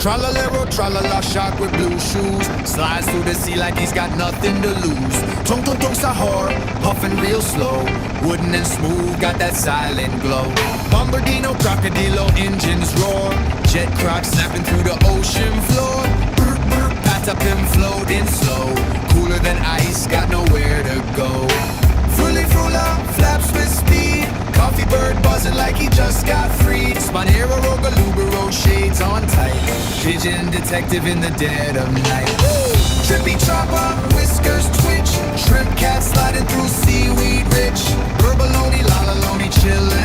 Tralalero, tralala, shark with blue shoes. Slides through the sea like he's got nothing to lose. Tung tung tung sahur, puffing real slow. Wooden and smooth, got that silent glow. Bombardino, crocodilo, engines roar. Jet croc snapping through the ocean floor. Brr, brr, pat up him floating slow. Cooler than ice, got nowhere to go. Fruli frula, flaps with speed. Coffee bird buzzing like he just got freed. Spanero, Rogalubero, shades on tight. Pigeon detective in the dead of night. Trippy chopper, whiskers twitch. Shrimp cat sliding through seaweed rich. Verbaloni, lalaloni, chillin'.